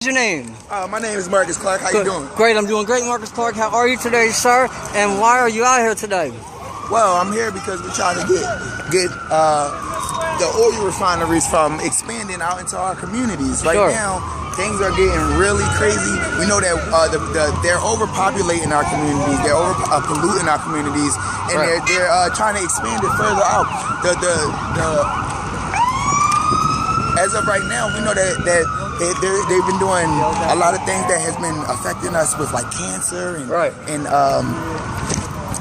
What's your name? My name is Marcus Clark. How you doing? Great, I'm doing great, Marcus Clark. How are you today, sir? And why are you out here today? Well, I'm here because we're trying to get the oil refineries from expanding out into our communities. Right now, things are getting really crazy. We know that they're overpopulating our communities. They're polluting our communities, and they're trying to expand it further out. As of right now, we know that they've been doing a lot of things that has been affecting us with like cancer and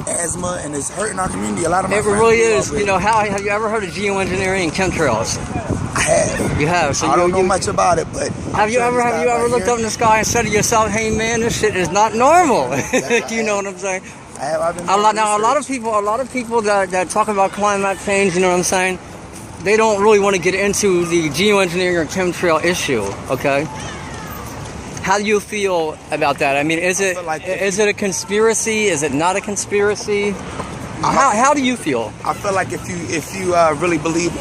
asthma, and it's hurting our community. A lot of my friends really is. You know, have you ever heard of geoengineering and chemtrails? I have. You have. So I don't know much about it, but have you ever looked up in the sky and said to yourself, "Hey man, this shit is not normal." You know what I'm saying? I have. I've been a lot of people that talk about climate change, you know what I'm saying? They don't really want to get into the geoengineering or chemtrail issue, okay? How do you feel about that? I mean, is it a conspiracy? Is it not a conspiracy? How do you feel? I feel like if you really believe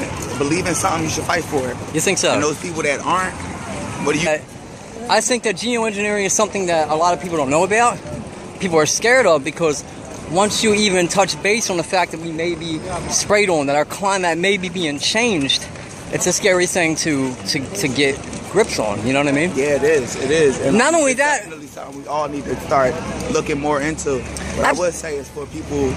in something, you should fight for it. You think so? And those people that aren't, what do you? I think that geoengineering is something that a lot of people don't know about. People are scared of because once you even touch base on the fact that we may be sprayed on, that our climate may be being changed, it's a scary thing to get grips on. You know what I mean? Yeah, it is. It is. And not only that, definitely something we all need to start looking more into. What I would say is for people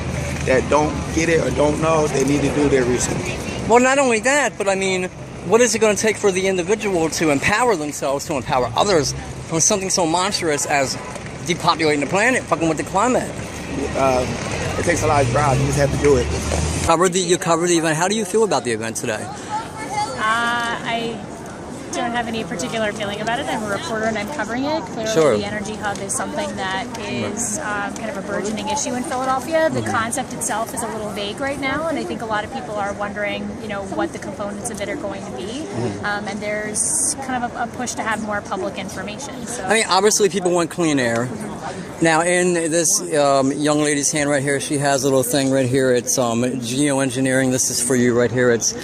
that don't get it or don't know, they need to do their research. Well, not only that, but I mean, what is it going to take for the individual to empower themselves, to empower others from something so monstrous as depopulating the planet, fucking with the climate? It takes a lot of drive. You just have to do it. You covered the event. How do you feel about the event today? I don't have any particular feeling about it. I'm a reporter and I'm covering it. Clearly, the Energy Hub is something that is kind of a burgeoning issue in Philadelphia. The concept itself is a little vague right now, and I think a lot of people are wondering, you know, what the components of it are going to be. And there's kind of a push to have more public information. So, I mean, obviously, people want clean air. Now, in this young lady's hand right here, she has a little thing right here. It's geoengineering. This is for you right here. It's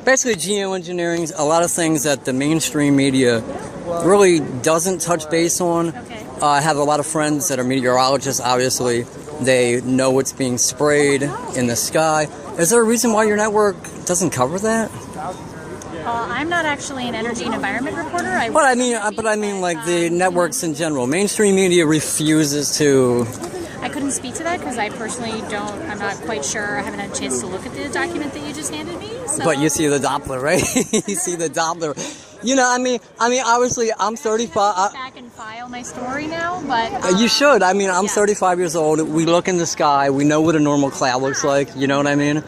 basically geoengineering. A lot of things that the mainstream media really doesn't touch base on. I have a lot of friends that are meteorologists. Obviously, they know what's being sprayed in the sky. Is there a reason why your network doesn't cover that? I'm not actually an energy and environment reporter. But I mean, like the networks in general. Mainstream media refuses to. I couldn't speak to that because I personally don't. I'm not quite sure. I haven't had a chance to look at the document that you just handed me. So. But you see the Doppler, right? You see the Doppler. You know, I mean, obviously, I'm 35. I back and file my story now, but you should. I mean, I'm 35 years old. We look in the sky. We know what a normal cloud looks like. You know what I mean?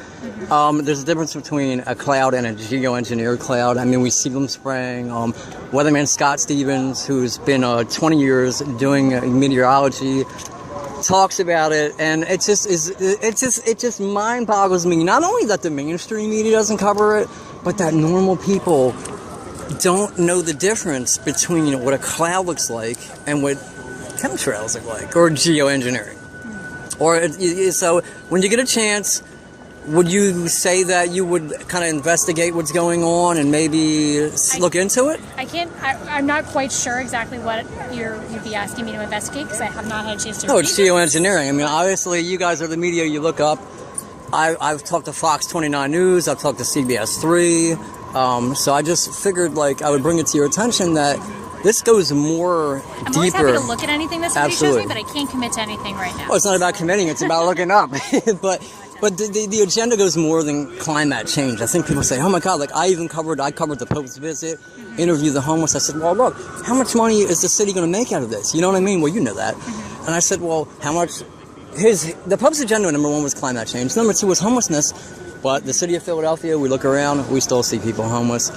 There's a difference between a cloud and a geoengineered cloud. I mean, we see them spraying. Weatherman Scott Stevens, who's been 20 years doing meteorology, talks about it, and it just mind boggles me. Not only that the mainstream media doesn't cover it, but that normal people don't know the difference between what a cloud looks like and what chemtrails look like, or geoengineering. So when you get a chance, would you say that you would kind of investigate what's going on and maybe look into it? I'm not quite sure exactly what you'd be asking me to investigate because I have not had a chance to. No, it's geoengineering. I mean, obviously, you guys are the media. You look up. I've talked to Fox 29 News. I've talked to CBS 3. So I just figured, like, I would bring it to your attention that this goes more deeper. I'm always happy to look at anything that somebody shows me, but I can't commit to anything right now. Well, it's not about committing. It's about looking up. But the agenda goes more than climate change. I think people say, oh my God, like I covered the Pope's visit, interviewed the homeless. I said, well, look, how much money is the city going to make out of this? You know what I mean? Well, you know that. And I said, well, how much? The Pope's agenda, number one, was climate change. Number two was homelessness. But the city of Philadelphia, we look around, we still see people homeless.